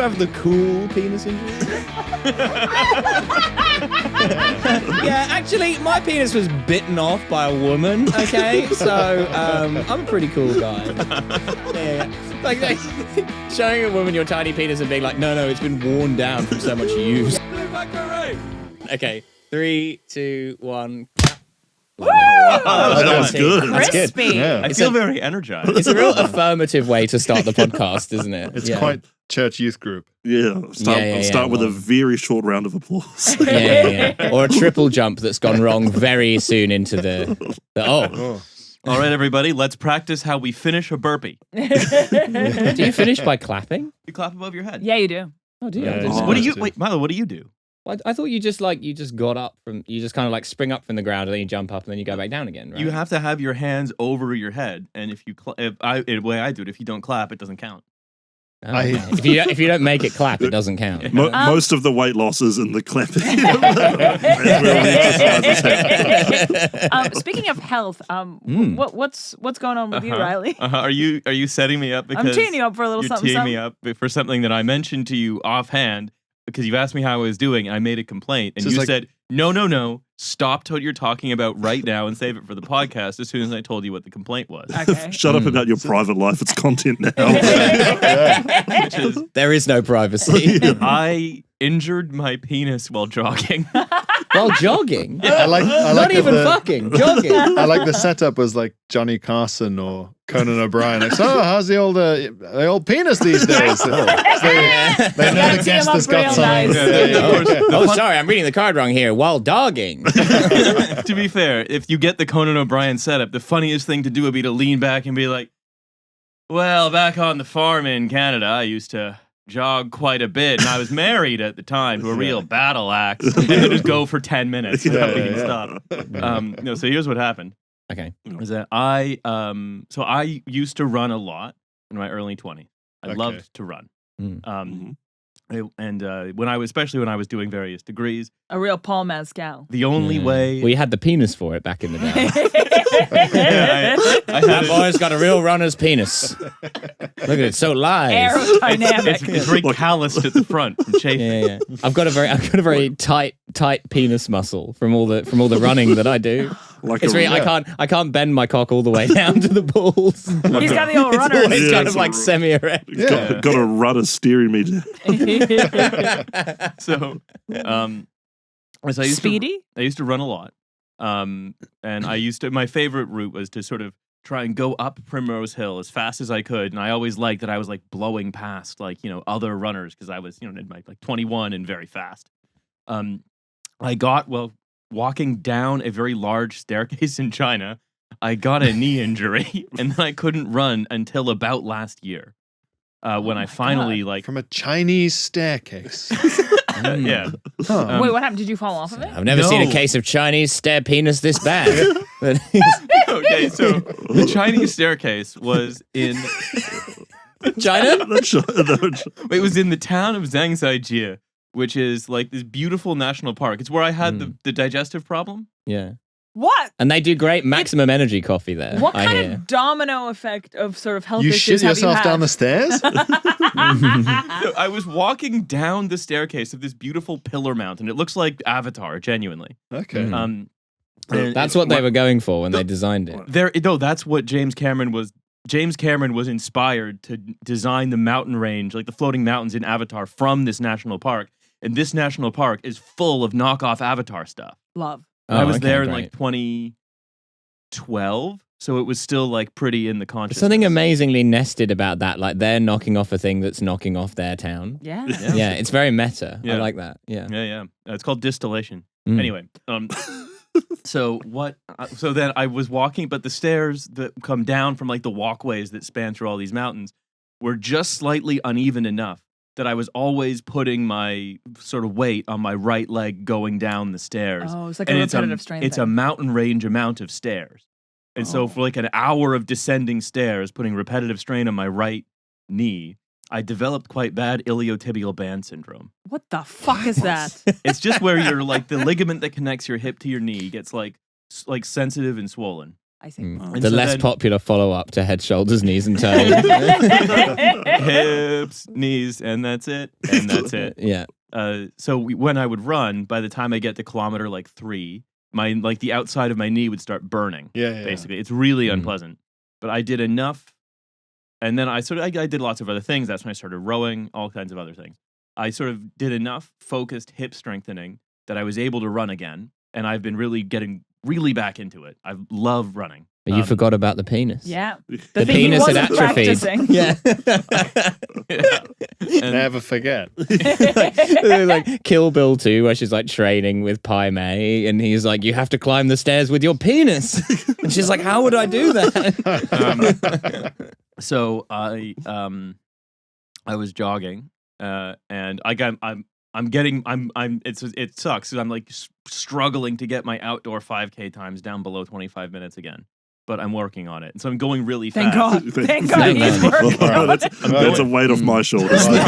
have the cool penis injury? Yeah, actually, my penis was bitten off by a woman, okay? So, I'm a pretty cool guy. Yeah. Like, showing a woman your tiny penis and being like, no, it's been worn down from so much use. Okay, 3, 2, 1. Woo! That was good. Crispy. Yeah. I feel very energized. It's a real affirmative way to start the podcast, isn't it? It's quite church youth group. Yeah. Start with a very short round of applause. Yeah. Or a triple jump that's gone wrong very soon into the oh. All right, everybody, let's practice how we finish a burpee. Do you finish by clapping? You clap above your head. Yeah, you do. Oh, do you? Yeah, What do you? Wait, Milo, what do you do? I thought you just got up from, you just kind of like spring up from the ground and then you jump up and then you go back down again, right? You have to have your hands over your head, and if you, the way I do it, if you don't clap, it doesn't count. Oh, okay. if you don't make it clap, it doesn't count. Most of the weight losses and the clapping. Speaking of health, what's going on with you, Riley? Are you setting me up? Because I'm teeing you up for a little something. You're teeing me up for something that I mentioned to you offhand because you asked me how I was doing. And I made a complaint, and you said, "No, stop what you're talking about right now and save it for the podcast." As soon as I told you what the complaint was. Okay. Shut up about your private life. It's content now. Which is, There is no privacy. I injured my penis while jogging. While jogging? I like Not even fucking, jogging. I like the setup was like Johnny Carson or Conan O'Brien. Like, so how's the old penis these days? They know the guest has got something. Oh, sorry, I'm reading the card wrong here. While dogging. To be fair, if you get the Conan O'Brien setup, the funniest thing to do would be to lean back and be like, well, back on the farm in Canada, I used to jog quite a bit, and I was married at the time to a real battle axe, and then just go for 10 minutes without being stopped. So here's what happened. Okay. Is that I used to run a lot in my early 20s. I loved to run. And when I was doing various degrees, A real Paul Mescal. the only way We had the penis for it back in the day. I That boy's got a real runner's penis. Look at it, so live. Aerodynamic. it's very calloused at the front from chafing. Yeah. I've got a very tight penis muscle from all the running that I do. Like It's really, I can't bend my cock all the way down to the balls. He's got the old runner. It's kind it's of like semi-erect. got a rudder steering me down. So, I used to run a lot. And my favorite route was to sort of try and go up Primrose Hill as fast as I could. And I always liked that I was like blowing past other runners because I was, in my like 21 and very fast. Walking down a very large staircase in China, I got a knee injury and then I couldn't run until about last year. When I finally from a Chinese staircase. yeah. Huh. Wait, what happened? Did you fall off of it? I've never seen a case of Chinese stair penis this bad. Okay, so the Chinese staircase was in China? it was in the town of Zhangzhaijie, which is like this beautiful national park. It's where I had the digestive problem. Yeah. What? And they do great maximum energy coffee there. What kind of domino effect of sort of health You issues shit have you yourself had? down the stairs? So I was walking down the staircase of this beautiful pillar mountain. It looks like Avatar, genuinely. Okay. And That's what they were going for when they designed it. That's what James Cameron was. James Cameron was inspired to design the mountain range, like the floating mountains in Avatar, from this national park. And this national park is full of knockoff Avatar stuff. Love. I was there in like 2012, so it was still like pretty in the consciousness. There's something amazingly nested about that. Like they're knocking off a thing that's knocking off their town. Yeah. Yeah, it's very meta. Yeah. I like that. Yeah. Yeah. It's called distillation. Anyway, so then I was walking, but the stairs that come down from like the walkways that span through all these mountains were just slightly uneven enough that I was always putting my sort of weight on my right leg going down the stairs. Oh, it's like a repetitive strength It's thing. a mountain range amount of stairs. And so for like an hour of descending stairs, putting repetitive strain on my right knee, I developed quite bad iliotibial band syndrome. What the fuck is that? It's just where you're like the ligament that connects your hip to your knee gets like sensitive and swollen. I see. And The so less then- popular follow-up to head, shoulders, knees, and toes. hips, knees, and that's it. And that's it. Yeah. So when I would run, by the time I get to kilometer like 3, the outside of my knee would start burning. Yeah. Basically, it's really unpleasant. But I did enough, and then I did lots of other things. That's when I started rowing, all kinds of other things. I sort of did enough focused hip strengthening that I was able to run again, and I've been really getting back into it. I love running. But you forgot about the penis. Yeah. The thing he penis had wasn't atrophied. practicing. Yeah. And- Never forget. Like Kill Bill 2, where she's like training with Pai Mei, and he's like, "You have to climb the stairs with your penis," and she's like, "How would I do that?" So I was jogging, and it sucks because I'm like struggling to get my outdoor 5K times down below 25 minutes again. But I'm working on it, and so I'm going really Thank fast. God. Thank God he's God. working on it. That's a weight off my shoulders. Well,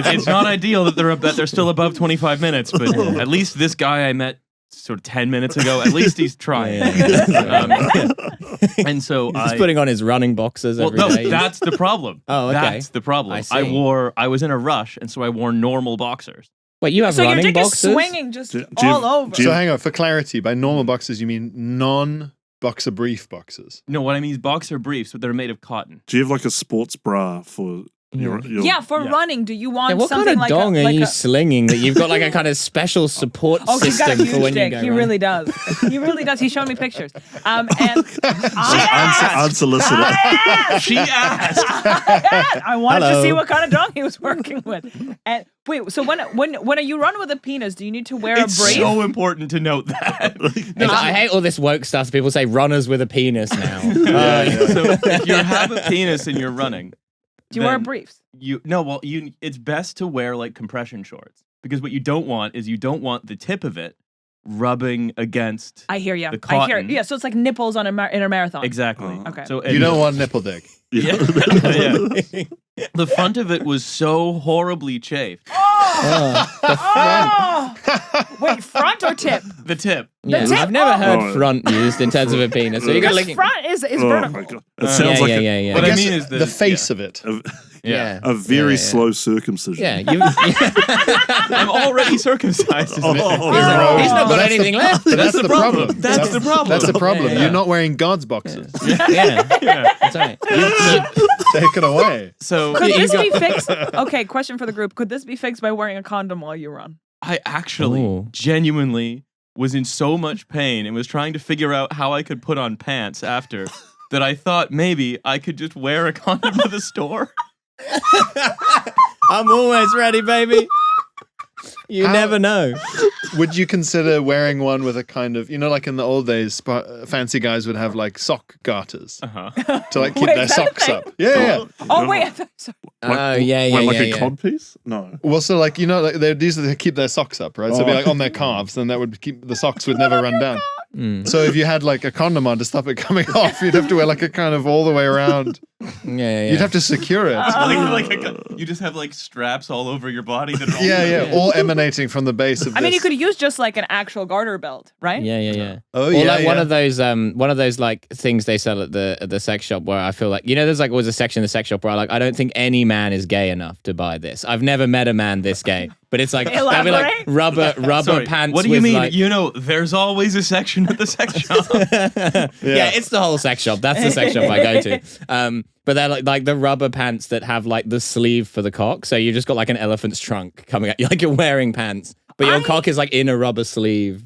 it's not ideal that they're still above 25 minutes, but at least this guy I met sort of 10 minutes ago, at least he's trying. And so He's putting on his running boxers every day. that's the problem. Oh, okay. That's the problem. I see. I was in a rush, and so I wore normal boxers. Wait, you have So your running dick boxers? is swinging just Do you- all over. do So hang on, for clarity, by normal boxers, you mean non-boxer brief boxers? No, what I mean is boxer briefs, but they're made of cotton. Do you have like a sports bra for your Yeah, for running, do you want Yeah, what kind something of like dong a, are like you a, slinging that you've got like a kind of special support Oh, he's got a system huge for when you dick. go He running? really does. He really does. He's showing me pictures. And unsolicited? She asked. I wanted to Hello. see what kind of dong he was working with. And wait, so when you run with a penis, do you need to wear It's a brief? so important to note that. I hate all this woke stuff. People say runners with a penis now. So if you have a penis and you're running, do you wear then briefs? It's best to wear like compression shorts, because what you don't want is the tip of it rubbing against I hear you. the I hear cotton. Yeah, so it's like nipples on in a marathon. Exactly. Okay. So You don't want nipple dick. Yeah. The front of it was so horribly chafed. Wait, front or tip? The tip. Yeah, tip- I've never heard Oh. front used in terms of a penis. So you got Because looking. front is Oh vertical. my god! It sounds Yeah, like yeah. What I guess mean is the face of it. Yeah. a very Yeah. slow circumcision. Yeah, I'm already circumcised. Isn't it? he's not got That's the- anything left. That's the problem. That's the problem. That's the problem. Yeah. You're not wearing God's boxers. Yeah, that's right. Take it away. So Could this got- be fixed? Okay, question for the group. Could this be fixed by wearing a condom while you run? I actually Ooh. genuinely was in so much pain and was trying to figure out how I could put on pants after that I thought maybe I could just wear a condom to the store. I'm always ready, baby. You never know. Would you consider wearing one with a kind of, like in the old days, fancy guys would have like sock garters to like keep Wait, their is that a socks thing? up. Yeah. Oh wait, I thought, sorry. Oh, yeah. Like a cod piece? No. Well, so like like these are to keep their socks up, right? So it'd be like on their calves, and that would keep the socks would never run down. So if you had like a condom on to stop it coming off, you'd have to wear like a kind of all the way around. Yeah. You'd have to secure it. You just have like straps all over your body that are all Yeah, all emanating from the base of I mean, this. you could use just like an actual garter belt, right? Yeah. Oh, Or yeah, like one yeah. of those like things they sell at the sex shop where I feel like there's like always a section in the sex shop where I don't think any man is gay enough to buy this. I've never met a man this gay, but it's like that'd be like Elaborate. rubber Sorry, pants. what do you with, mean? like- There's always a section at the sex shop. Yeah, it's the whole sex shop. That's the sex shop I go to. But they're like the rubber pants that have like the sleeve for the cock. So you just got like an elephant's trunk coming out. Like you're wearing pants, but your cock is like in a rubber sleeve.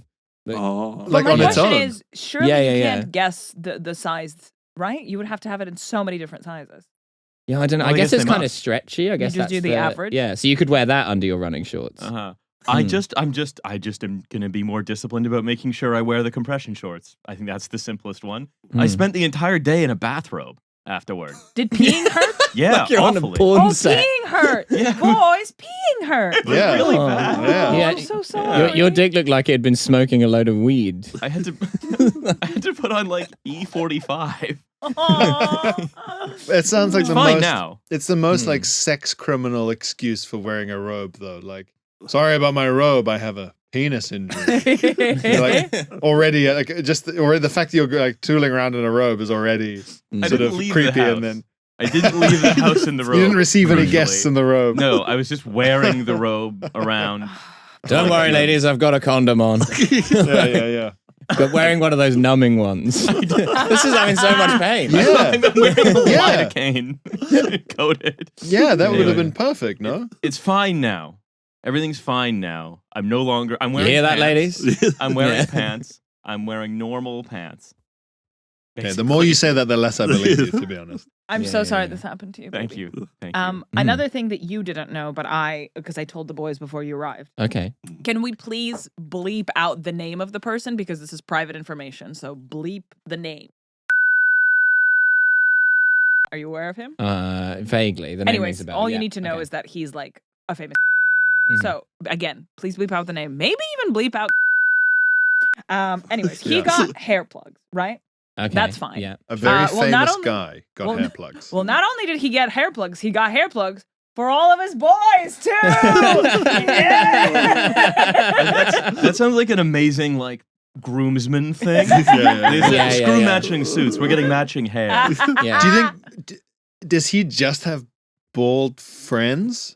Oh. But Like my on its question own. is, surely Yeah, you yeah, can't guess the size, right? You would have to have it in so many different sizes. Yeah, I don't know. Well, I I guess guess it's they kind of must. stretchy. I guess just that's do the average? Yeah, so you could wear that under your running shorts. I just am gonna be more disciplined about making sure I wear the compression shorts. I think that's the simplest one. I spent the entire day in a bathrobe afterward. Did peeing hurt? Yeah, Like you're on a awfully. porn Oh, set. peeing hurt. Boys, peeing hurt. Yeah. really Oh. bad. Yeah. Oh, Yeah. I'm so sorry. Your dick looked like it had been smoking a load of weed. I had to put on like E45. Aw. It sounds like It's the fine most. now. It's the most like sex criminal excuse for wearing a robe, though. Like, sorry about my robe. I have a penis injury. You're like already already the fact that you're like tooling around in a robe is already I sort didn't of leave creepy, the house. and then I didn't leave the house in the robe. you didn't receive any usually. guests in the robe. No, I was just wearing the robe around. Don't worry, ladies, I've got a condom on. Yeah. But wearing one of those numbing ones. This is having so much pain. Yeah. I'm wearing the Yeah. lidocaine coated. Yeah, that would have Anyway. been perfect, no? It's fine now. Everything's fine now. I'm no longer. I'm You wearing. hear that, pants. ladies? I'm wearing Yeah. pants. I'm wearing normal pants. Okay, the more you say that, the less I believe you, to be honest. I'm Yeah, so yeah, sorry yeah. this happened to you. Thank baby. you. Thank you. Another thing that you didn't know, but because I told the boys before you arrived. Okay. Can we please bleep out the name of the person because this is private information? So bleep the name. Are you aware of him? Vaguely. The name rings Anyways, a bell. all Yeah, you need to know okay. is that he's like a famous. Mhm. So again, please bleep out the name. Maybe even bleep out. Anyways, he Yeah. got hair plugs, right? Okay. That's fine. Yeah. A very well, not famous only- guy got well, hair plugs. Well, not only did he get hair plugs, he got hair plugs for all of his boys too. Yeah! That sounds like an amazing like groomsman thing. Yeah. These are Yeah, screw yeah. matching suits. We're getting matching hair. Yeah. Do you think, does he just have bald friends?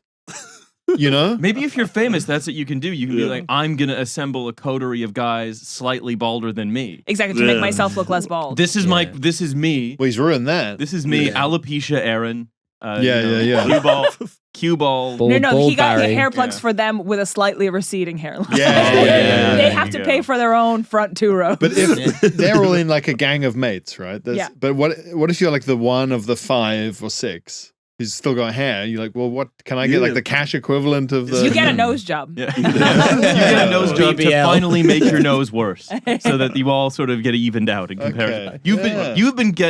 You know? Maybe if you're famous, that's what you can do. You can be Yeah. like, I'm gonna assemble a coterie of guys slightly balder than me. Exactly, to make Yeah. myself look less bald. This is my. Yeah. This is me. Well, he's ruined that. This is me. Yeah. Alopecia Aaron. Yeah. Cue ball. Bald- no, he got Barry. hair plugs Yeah. for them with a slightly receding hairline. Yeah, yeah, They there have you to go. pay for their own front two rows. But if they're all in like a gang of mates, right? Yeah. But what if you're like the one of the 5 or 6 who's still got hair? You're like, well, what can I get? Like the cash equivalent of the? you get a nose job. Yeah. You get a nose job to BBL. finally make your nose worse, so that you all sort of get evened out in comparison. Okay.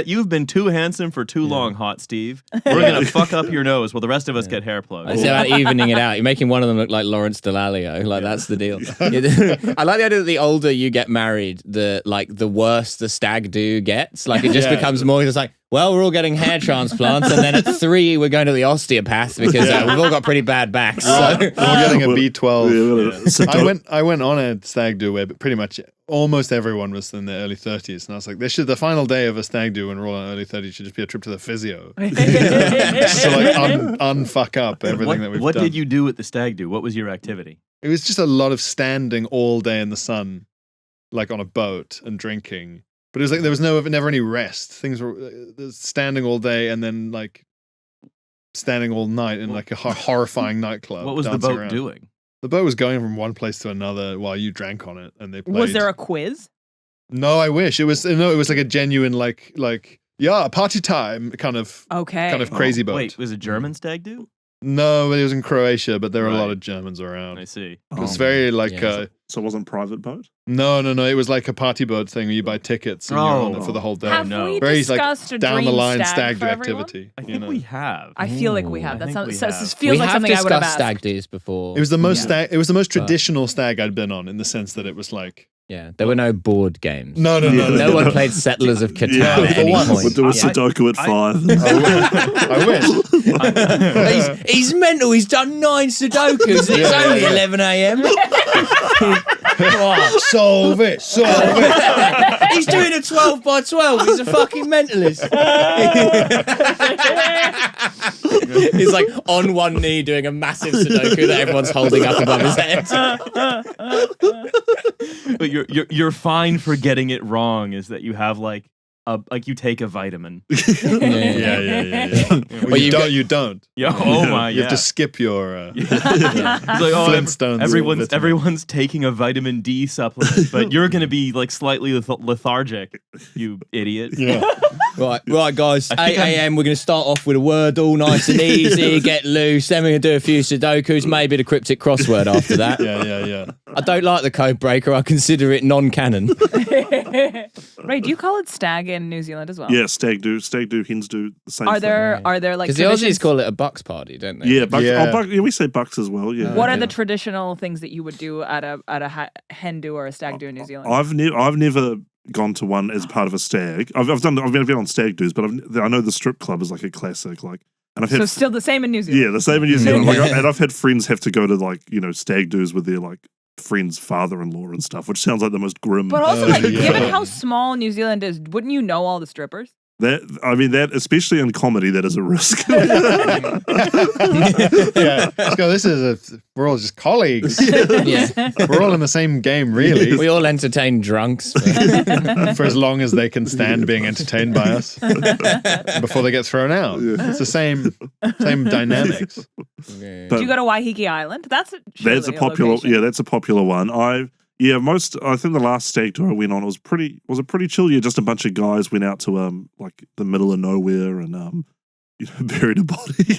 You've been too handsome for too long, Hot Steve. We're gonna fuck up your nose while the rest of us get hair plugs. It's about evening it out. You're making one of them look like Lawrence Dallaglio. Like that's the deal. I like the idea that the older you get married, the worse the stag-do gets. Like it just Yeah. becomes more just like, well, we're all getting hair transplants, and then at 3 we're going to the osteopath because we've all got pretty bad backs. So. We're getting a B12. Yeah. I went on a stag do where pretty much almost everyone was in their early 30s, and I was like, the final day of a stag do when we're all in early 30s should just be a trip to the physio. Just to like unfuck up everything that we've What done. did you do at the stag do? What was your activity? It was just a lot of standing all day in the sun, like on a boat and drinking. But it was like there was never any rest. Things were standing all day and then like standing all night in like a horrifying nightclub. What was the dancing boat around. doing? The boat was going from one place to another while you drank on it, and they played. Was there a quiz? No, I wish it was. No, it was like a genuine like party time kind of Okay. crazy boat. Wait, was it German stag do? No, it was in Croatia, but there were a lot Right. of Germans around. I see. It was very like Yeah. So it wasn't private boat? no. It was like a party boat thing where you buy tickets and you're on it for the whole day. Have no. we Very discussed like a down dream the line stag stag for everyone? activity. I you think know? we have. I feel like we have. I That think sounds. we So, have. this feels We like have something I would have discussed asked. stag do's before. It was the most it was the most traditional stag I'd been on in the sense that it was like Yeah, there were no board games. no. No one played Settlers of Catan Yeah, at for any once. We'll point. do a I- Sudoku at 5. I wish. He's mental. He's done 9 Sudokus. It's only 11 a.m. Solve it. He's doing a 12 by 12. He's a fucking mentalist. He's like on one knee doing a massive Sudoku that everyone's holding up above his head. But you're fine for getting it wrong. Is that you have like you take a vitamin? Yeah. Well, you don't. Yeah. Oh my. You Yeah. have to skip your It's like, oh, Flintstones. everyone's taking a vitamin D supplement, but you're gonna be like slightly lethargic, you idiot. Yeah. Right, guys. 8 think I'm- a.m. We're going to start off with a word all nice and easy, get loose. Then we're going to do a few Sudokus, maybe the cryptic crossword after that. Yeah. I don't like the code breaker. I consider it non-canon. Ray, do you call it stag in New Zealand as well? Yeah, stag do, hens do the same Are thing. there like Because the traditions? Aussies call it a bucks party, don't they? Yeah, bucks. Yeah. Oh, we say bucks as well. Yeah. What are the traditional things that you would do at a hen do or a stag do in New Zealand? I've never gone to one as part of a stag. I've been on stag do's, but I know the strip club is like a classic. Like, and I've had So still the same in New Zealand. yeah, the same in New Zealand. And I've had friends have to go to like stag do's with their like friend's father-in-law and stuff, which sounds like the most grim. But also, like, yeah. given how small New Zealand is, wouldn't you know all the strippers? That especially in comedy, that is a risk. We're all just colleagues. Yeah. We're all in the same game, really. We all entertain drunks. For as long as they can stand being entertained by us before they get thrown out. It's the same dynamics. Yeah. But Do you go to Waiheke Island? That's a popular. location. Yeah, that's a popular one. I think the last Stag-Do I went on was a pretty chill year. Just a bunch of guys went out to like the middle of nowhere and buried a body. We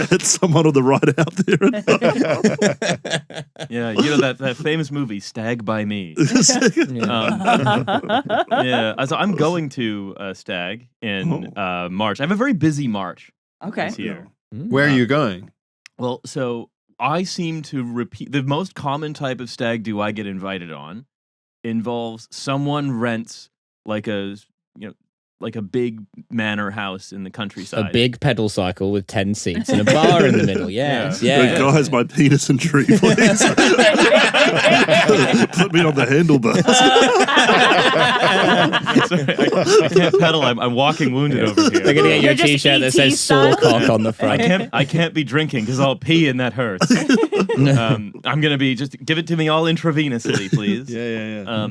had someone on the ride out there. Yeah, that famous movie Stag by Me. Yeah. So I'm going to Stag in March. I have a very busy March Okay. this year. Where are you going? Well, so I seem to repeat the most common type of stag do I get invited on involves someone rents like a big manor house in the countryside. A big pedal cycle with 10 seats and a bar in the middle. Yes, yeah. Guys, my penis and tree, please. Put me on the handlebars. Sorry, I can't pedal. I'm walking wounded over here. They're gonna get you You're a just T-shirt that ET says style. "Sawcock" on the front. I can't be drinking because I'll pee and that hurts. I'm gonna be just give it to me all intravenously, please. Yeah.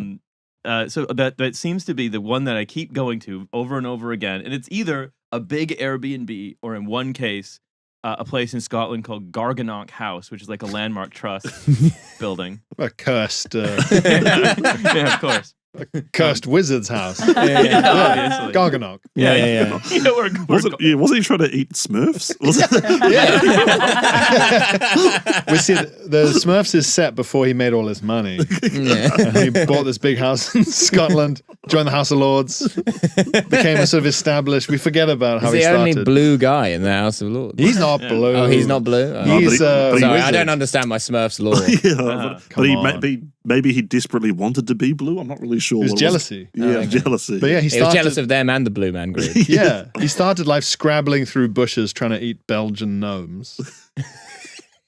So that seems to be the one that I keep going to over and over again, and it's either a big Airbnb or, in one case, a place in Scotland called Geriatric House, which is like a landmark trust building. A cursed Yeah, of course. wizard's house. Obviously. Garganock. Yeah. Yeah, Wasn't he trying to eat Smurfs? Was it? We see the Smurfs is set before he made all his money. Yeah. He bought this big house in Scotland, joined the House of Lords, became a sort of established. We forget about how He's he the started. only blue guy in the House of Lords. He's not blue. Oh, he's not blue. Oh. He's but he- Sorry, I wizard. don't understand my Smurfs lore. But he on. maybe he desperately wanted to be blue. I'm not really sure. It was what jealousy. Yeah, jealousy. But yeah, he He was started. jealous of them and the Blue Man Group. Yeah, he started life scrabbling through bushes trying to eat Belgian gnomes.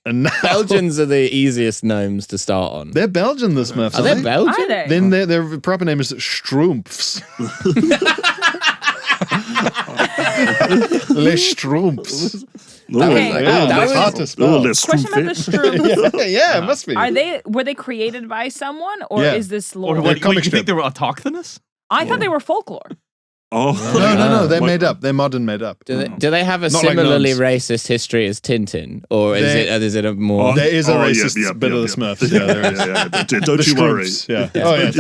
And now Belgians are the easiest gnomes to start on. they're Belgian, the Smurfs. Are they aren't Belgian? Are they? Then their proper name is Schtroumpfs. Les Schtroumpfs. Okay. That It's was- hard to spell. Question about the Schtroumpfs. Yeah, it must be. Were they created by someone, or Yeah. is this Or lore? They're what, comic you think strip. they were autochthonous? I thought they were folklore. Oh No, they're Like- made up. They're modern made up. Do they have a Not like similarly gnomes. racist history as Tintin, or is it a more? There is a Oh, yeah, racist yeah, bit yeah, of the yeah. Smurfs. Yeah, there is. Don't The you worry. Schtroumpfs, yeah. Oh, yeah.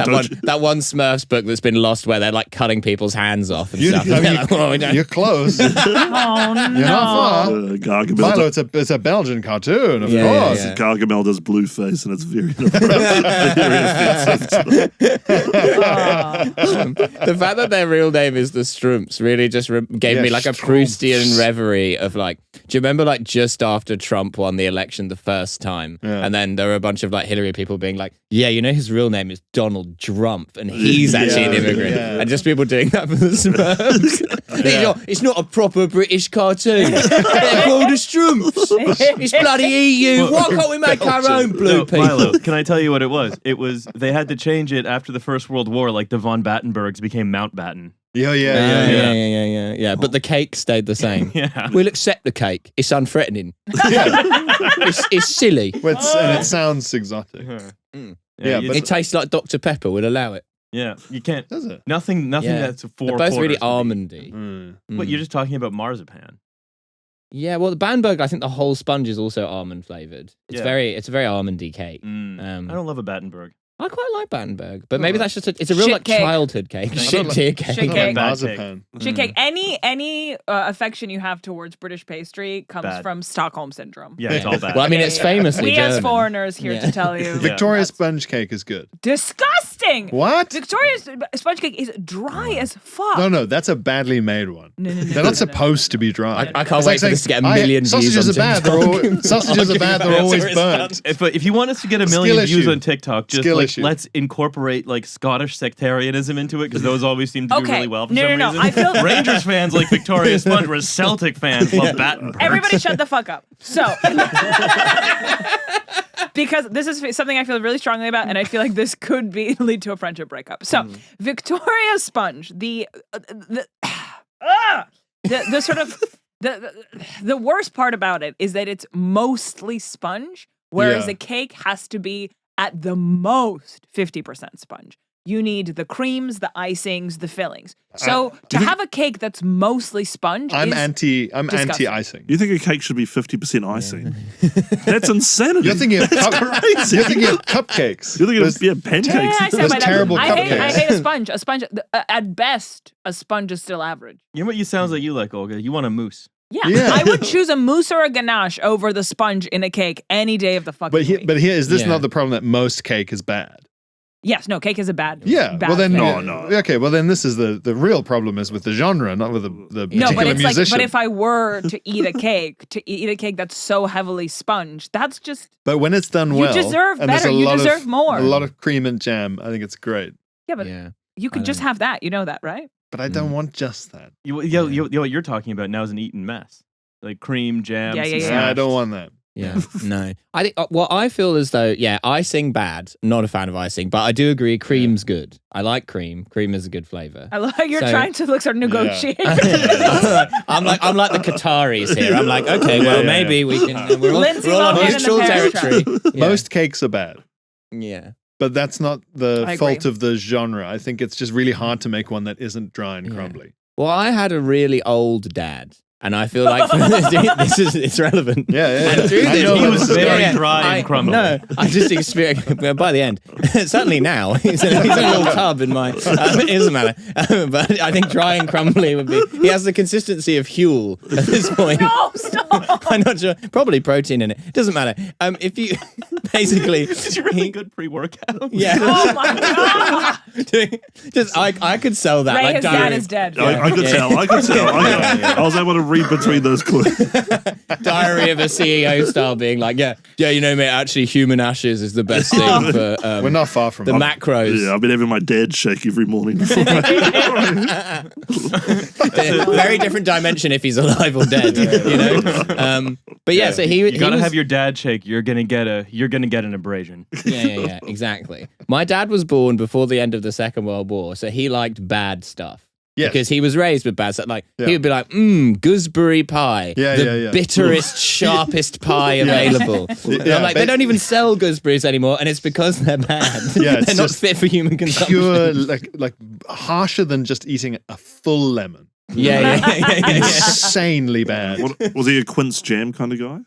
that one Smurfs book that's been lost where they're like cutting people's hands off and stuff. I mean, They're like, "Oh, we don't-" You're close. You're Oh no! not far. Gargamel, Milo, it's a Belgian cartoon, of Yeah, course. yeah. Gargamel does blue face, and it's very offensive. The fact that their real name is the Strumps really just gave Yeah, me like a Strumps. Proustian reverie of like, do you remember like just after Trump won the election the first time, Yeah. and then there were a bunch of like Hillary people being like, yeah, you know his real name is Donald Trump, and he's actually an immigrant, yeah. and just people doing that for the Smurfs. It's not a proper British cartoon. They're called the Strumps. It's bloody EU. Why can't we make our own blue No, people? Milo, can I tell you what it was? It was they had to change it after the First World War, like the von Battenbergs became Mountbatten. Yeah. But the cake stayed the same. Yeah. We'll accept the cake. It's unthreatening. It's silly. And it sounds exotic. Yeah, you- but- It tastes like Dr. Pepper. We'll allow it. yeah, you can't. Does it? Nothing Yeah. that's They're four. both really quarters. almondy. But you're just talking about marzipan. Yeah, well, the Bamberg, I think the whole sponge is also almond flavored. It's Yeah. it's a very almondy cake. I don't love a Battenberg. I quite like Battenberg, but maybe that's just it's a real Shit like cake. childhood cake. Shit Shit tier cake. Shit cake. Bad Marzipan. Shit cake. Any affection you have towards British pastry comes Bad. from Stockholm syndrome. Yeah, it's all bad. Well, I mean, it's famously We German. as foreigners here Yeah. to tell you. Victoria sponge cake is good. Disgusting. What? Victoria's sponge cake is dry as fuck. No, that's a badly made one. No, They're not supposed to be dry. I can't It's wait for saying, this to get a million views sausages on are bad. TikTok. Sausages are bad. They're always burnt. If you want us to get a Skill million views issue. on TikTok, just Skill like issue. let's incorporate like Scottish sectarianism into it because those always seem to do Okay. really well for No, some no, no. reason. I feel- Rangers fans like Victoria Sponge, whereas Celtic fans love Battenberg. Everybody shut the fuck up. So, because this is something I feel really strongly about, and I feel like this could lead to a friendship breakup. So, Victoria Sponge, the sort of the worst part about it is that it's mostly sponge, whereas Yeah. a cake has to be at the most 50% sponge. You need the creams, the icings, the fillings. So to have a cake that's mostly sponge I'm is disgusting. anti-icing. You think a cake should be 50% icing? That's insanity. You're thinking of crazy. You're thinking of cupcakes. You're thinking Those- of pancakes. Yeah, I said Those by that. terrible I cupcakes. hate a sponge. A sponge, at best, a sponge is still average. You know what you sounds like you like, Olga? You want a mousse. Yeah, Yeah. I would choose a mousse or a ganache over the sponge in a cake any day of the fucking week. But here is this Yeah. not the problem that most cake is bad? Yes, no, cake is a bad. Yeah. bad Well then, thing. No. Okay. Well then, this is the real problem is with the genre, not with the particular No, but it's musician. like, but if I were to eat a cake that's so heavily sponge, that's just But when it's done You well, deserve and there's better. a You lot deserve of, more. a lot of cream and jam, I think it's great. yeah. But Yeah. you could I just don't- have that. You know that, right? But I don't want just that. What you're talking about now is an eaten mess. Like cream, jam, Yeah, some yeah, I smashed. don't want that. Yeah, no. I think I feel as though icing bad. Not a fan of icing, but I do agree cream's good. I like cream. Cream is a good flavor. I love how you're So- trying to look sort of negotiate. I'm like the Qataris here. I'm like, okay, well Yeah. maybe we can. We're all, Lindsay we're all on Lohan in the neutral Parent territory. Yeah. Most cakes are bad. Yeah. But that's not the I fault agree. of the genre. I think it's just really hard to make one that isn't dry and crumbly. Well, I had a really old dad, and I feel like it's relevant. Yeah. And through I this, know He what was this is. very dry and crumbly. No, I just experienced by the end. Certainly now, he's in a little tub in my. It doesn't matter, but I think dry and crumbly would be. He has the consistency of Huel at this point. No, stop. I'm not sure. Probably protein in it. Doesn't matter. If you basically, It's a really good pre-workout. yeah. Oh my god. Just I could sell that. Ray, like his dad diary, is dead. I could tell. I could tell. I was able to read between those clues. Diary of a CEO style, being like, yeah, you know, mate. Actually, human ashes is the best thing for We're not far from the it. macros. Yeah, I've been having my dad shake every morning. Very different dimension if he's alive or dead, you know. But yeah, so he You gotta was, have your dad shake. You're gonna get an abrasion. yeah, exactly. My dad was born before the end of the Second World War, so he liked bad stuff. Yes. Because he was raised with bad stuff. Like Yeah. he would be like, gooseberry pie, Yeah, the yeah. bitterest, sharpest pie available. And I'm like, they don't even sell gooseberries anymore, and it's because they're bad. Yeah, it's they're not just fit for human consumption. Pure, like harsher than just eating a full lemon. Yeah. Insanely bad. What, was he a quince jam kind of guy?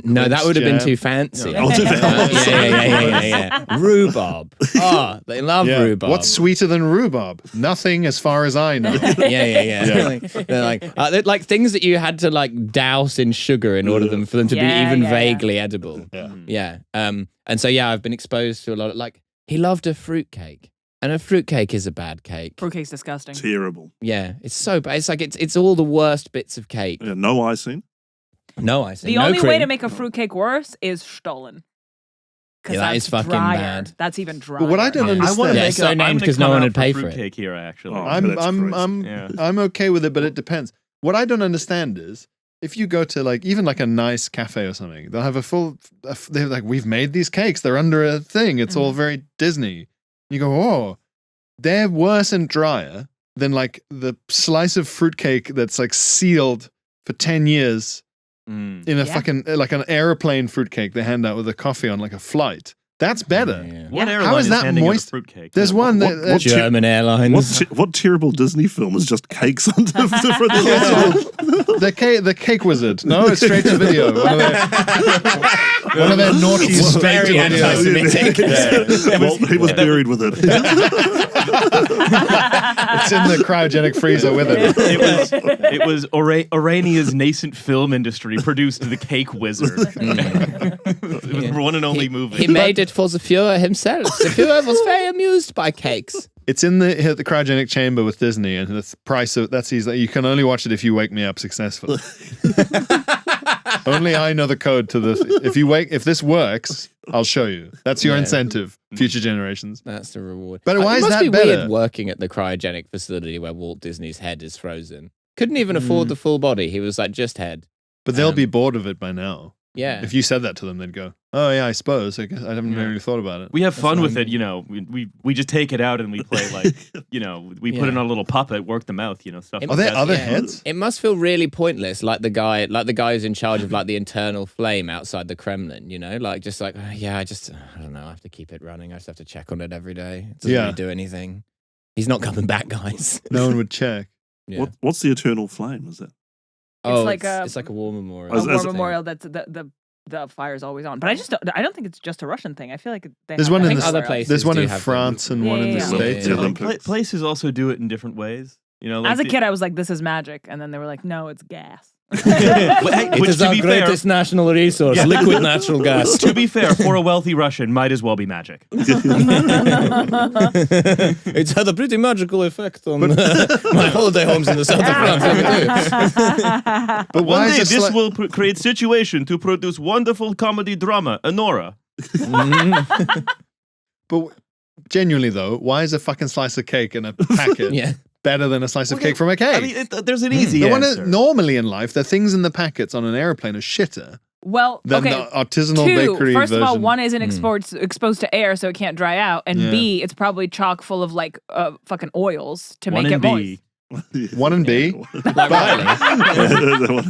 No, that would have been jam. too fancy. Oh, too fancy. Yeah. Rhubarb. Oh, they love Yeah. rhubarb. What's sweeter than rhubarb? Nothing, as far as I know. Yeah. They're like things that you had to like douse in sugar in order for them to be Yeah, even yeah. vaguely edible. Yeah. Yeah. And so I've been exposed to a lot of like he loved a fruitcake. And a fruitcake is a bad cake. Fruitcake's disgusting. Terrible. Yeah, it's so bad. It's like it's all the worst bits of cake. Yeah, no icing. No icing. The no only way cream. to make a fruitcake worse is Stollen. Because Yeah, that that's is fucking drier. bad. That's even drier. But what I don't I want understand. to Yeah, make it's so named I'm gonna 'cause no come one out would pay for it. fruitcake here, actually. Oh. I'm That's crazy. Yeah. I'm okay with it, but it depends. What I don't understand is if you go to like even like a nice cafe or something, they'll have they're like, we've made these cakes. They're under a thing. It's all very Disney. You go, oh, they're worse and drier than like the slice of fruitcake that's like sealed for 10 years Mm. in a Yeah. fucking like an airplane fruitcake they hand out with a coffee on like a flight. That's better. Yeah. What Yeah. airline How is that handing out a moist? fruitcake? There's one that What German Airlines. What terrible Disney film is just cakes on the the cake wizard. No, it's straight to video. One of their naughty It's straight very to video. anti-Semitic. Well, he was buried with it. It's in the cryogenic freezer with it. It was Orania's nascent film industry produced The Cake Wizard. It was the one and only movie. He made it for the Führer himself. The Führer was very amused by cakes. It's in the cryogenic chamber with Disney, and the price of you can only watch it if you wake me up successfully. Only I know the code to this. If this works, I'll show you. That's your incentive, future generations. That's the reward. But why is it must that be better? weird working at the cryogenic facility where Walt Disney's head is frozen. Couldn't even afford the full body. He was like, just head. But they'll be bored of it by now. Yeah. If you said that to them, they'd go, "Oh yeah, I suppose. I guess I haven't really thought about it." We have fun with it, you know. We just take it out and we play like, you know, we put it on a little puppet, work the mouth, you know, stuff. Are there other heads? It must feel really pointless, like the guy who's in charge of like the internal flame outside the Kremlin, you know, like just like I don't know, I have to keep it running. I just have to check on it every day. It doesn't really do anything. He's not coming back, guys. No one would check. Yeah. What's the eternal flame? Is it? It's like a war memorial. A war memorial that's the fire's always on. But I don't think it's just a Russian thing. I feel like there's have one in other places. There's one do in have France and one in the States. Yeah. Places also do it in different ways. You know, like as a kid, I was like, "This is magic," and then they were like, "No, it's gas." It is our greatest national resource, liquid natural gas. To be fair, for a wealthy Russian, might as well be magic. It's had a pretty magical effect on my holiday homes in the south of France. Let me tell you. But why One day is this will create situation to produce wonderful comedy drama, Anora. But genuinely though, why is a fucking slice of cake in a packet better than a slice of cake from a cake? I mean, there's an easy answer. Normally in life, the things in the packets on an airplane are shitter Well, than okay. the artisanal Two, bakery first version. of all, one isn't exposed to air, so it can't dry out, and Yeah. B, it's probably chock full of like fucking oils to One make it and moist. B. One and B. Like Riley.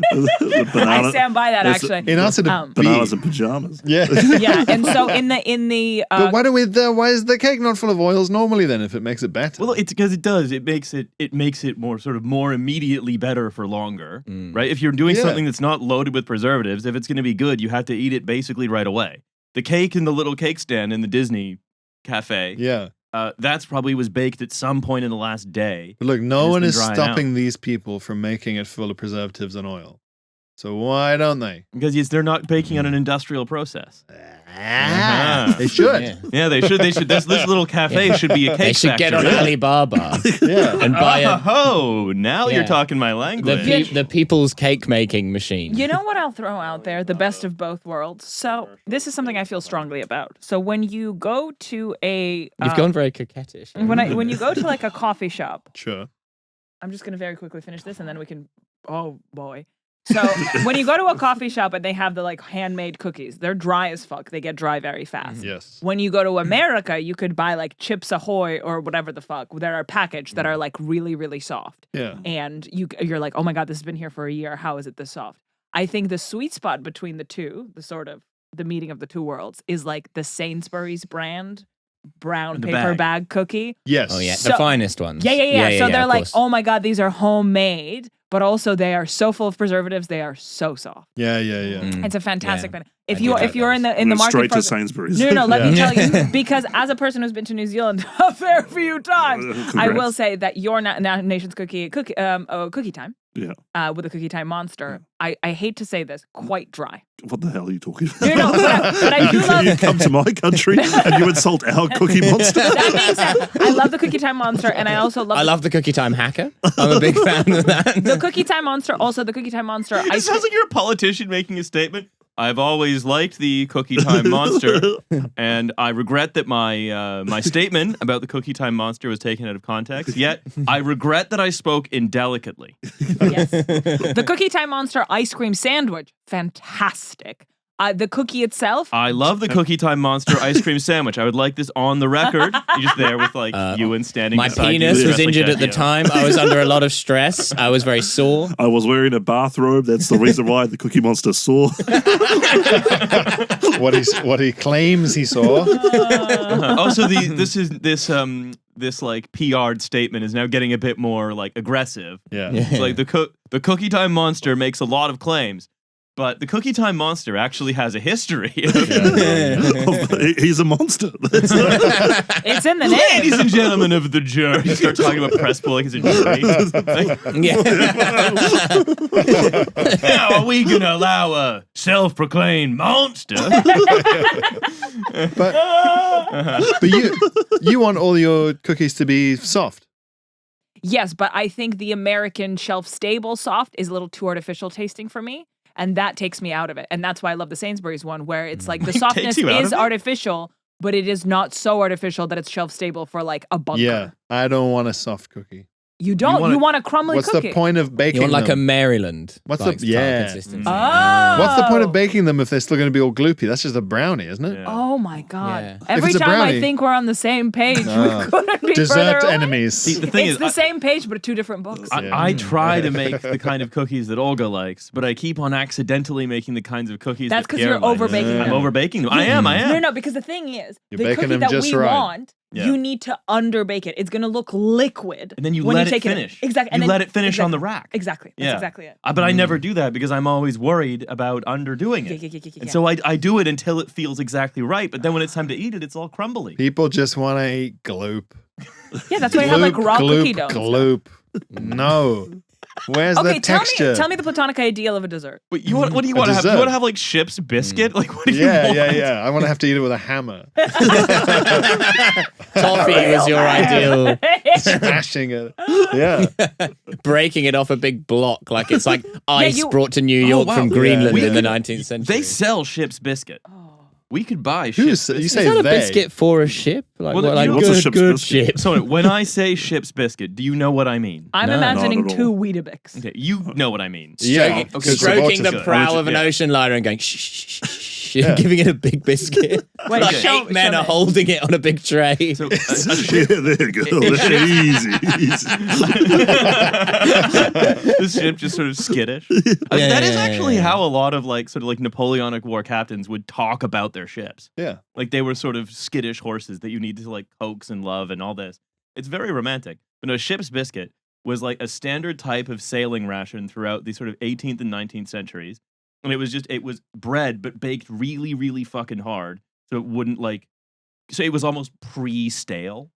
The banana, I stand by that It's- actually. In answer to B. bananas and pajamas. Yeah. Yeah, and so in the But why is the cake not full of oils normally then if it makes it better? Well, it's because it does. It makes it more sort of more immediately better for longer, right? If you're doing something that's not loaded with preservatives, if it's going to be good, you have to eat it basically right away. The cake in the little cake stand in the Disney cafe, yeah. that's probably was baked at some point in the last day. But look, no It's one been is drying stopping these people from making it full of preservatives and oil. So why don't they? Because they're not baking on an industrial process. They should. Yeah. Yeah, they should. They should. This little cafe should be a cake They should factory. get on Alibaba Yeah. and buy a Oh, now you're Yeah. talking my language. the people's cake making machine. You know what I'll throw out there? The best of both worlds. So this is something I feel strongly about. So when you go to a You've gone very coquettish. when you go to like a coffee shop, Sure. I'm just gonna very quickly finish this and then we can. Oh boy. So when you go to a coffee shop and they have the like handmade cookies, they're dry as fuck. They get dry very fast. Yes. When you go to America, you could buy like Chips Ahoy or whatever the fuck that are packaged that are like really, really soft. Yeah. And you're like, oh my God, this has been here for a year. How is it this soft? I think the sweet spot between the two, the meeting of the two worlds, is like the Sainsbury's brand brown The paper bag. bag cookie. Yes. Oh yeah, So- the finest ones. Yeah. So they're of like, course. oh my God, these are homemade, but also they are so full of preservatives. They are so soft. Yeah. It's a fantastic Yeah. thing. If I you do like if you're in those. the market straight for to Sainsbury's. no, let me Yeah. tell you, because as a person who's been to New Zealand a fair few times, I will Congrats. say that your nation's cookie time. Yeah. With a cookie time monster. I hate to say this, quite dry. What the hell are you talking about? No, but I do love. You come to my country and you insult our Cookie Monster. That being said, I love the cookie time monster, and I also love. I love the Cookie Time Hacker. I'm a big fan of that. the cookie time monster. Also, the cookie time monster. It sounds like you're a politician making a statement. I've always liked the Cookie Time Monster, and I regret that my statement about the Cookie Time Monster was taken out of context. Yet, I regret that I spoke indelicately. Yes. The cookie time monster ice cream sandwich, fantastic. The cookie itself, I love the Cookie Time Monster ice cream sandwich. I would like this on the record. You're just there with like Ewan standing My beside you, penis was dressed like injured that, at the you know. time. I was under a lot of stress. I was very sore. I was wearing a bathrobe. That's the reason why the Cookie Monster saw. What he claims he saw. Also, this like PR'd statement is now getting a bit more like aggressive. Yeah. It's like the Cookie Time Monster makes a lot of claims, but the Cookie Time Monster actually has a history. He's a monster. That's it's in the name. Ladies and gentlemen of the jury, you start talking about press pulling as a jury. Like, now are we gonna allow a self-proclaimed monster? But you want all your cookies to be soft. Yes, but I think the American shelf-stable soft is a little too artificial tasting for me, and that takes me out of it. And that's why I love the Sainsbury's one, where it's like the Takes softness you out is of it? artificial, but it is not so artificial that it's shelf-stable for like a bunker. Yeah, I don't want a soft cookie. You don't. wanna- You want a crumbly What's cookie. the point of baking You want like a them? Maryland. What's like, the- style yeah. consistency. Oh. What's the point of baking them if they're still going to be all gloopy? That's just a brownie, isn't it? Yeah. Oh my god! Yeah. Every it's a time I brownie- think we're on the same page, No. we couldn't be Dessert further away. enemies. See, the thing It's is, the same page, but two different books. I try to make the kind of cookies that Olga likes, but I keep on accidentally making the kinds of cookies That's that 'cause Pierre you're likes. overbaking I'm them. overbaking them. I am. No, because the thing is, You're the baking cookie them that just we right. want, Yeah. you need to underbake it. It's gonna look liquid. And then you when let you it take finish. Exactly. You And then, let it finish on the exactly. rack. Exactly. That's Yeah. exactly it. But I never do that because I'm always worried about underdoing it. Yeah. And so I do it until it feels exactly right. But then when it's time to eat it, it's all crumbly. People just want to eat gloop. Yeah, that's why you have like raw cookie dough. Gloop. No. Where's Okay, the texture? tell me the platonic ideal of a dessert. But what do you A want to have? You dessert. want to have like Ship's biscuit? Like what do you Yeah, want? yeah. I want to have to eat it with a hammer, Toffee is your ideal. smashing it. Yeah. Breaking it off a big block like it's like ice you- brought to New York wow. from Greenland We in the could- 19th century. They sell Ship's biscuit. Oh. We could buy Who's Ship's you biscuit. say Is that a they? biscuit for a ship? Like, Well, what, you like know- What's a good, ship's good biscuit? ship. So when I say Ship's biscuit, do you know what I mean? I'm No. imagining Not at two all. Weetabix. Okay, you know what I mean. Yeah. Okay, Stroking the good. prow of an Yeah. ocean liner and going shh, shh, shh, shh, and giving it a big biscuit. Wait, like show- 8 men show are me. holding it on a big tray. So Yeah, there you go. Easy. the ship just sort of skittish. That is actually how a lot of like sort of like Napoleonic war captains would talk about their ships. Yeah. Like they were sort of skittish horses that you need to like coax and love and all this. It's very romantic. But no, ship's biscuit was like a standard type of sailing ration throughout the sort of 18th and 19th centuries. And it was bread, but baked really, really fucking hard. So it wouldn't like, so it was almost pre-stale,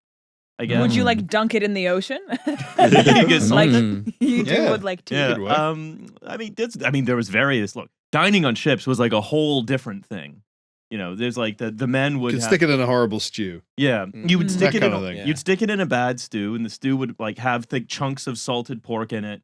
I guess. Would you like dunk it in the ocean? Because- like Mm. you do Yeah. with like tea. Yeah. Could work. I mean, there was various. Look, dining on ships was like a whole different thing. You know, there's like the men would Could have, stick it in a horrible stew. Yeah, you would Mm. stick That it in. kind of thing. You'd stick it in a bad stew, and the stew would like have thick chunks of salted pork in it.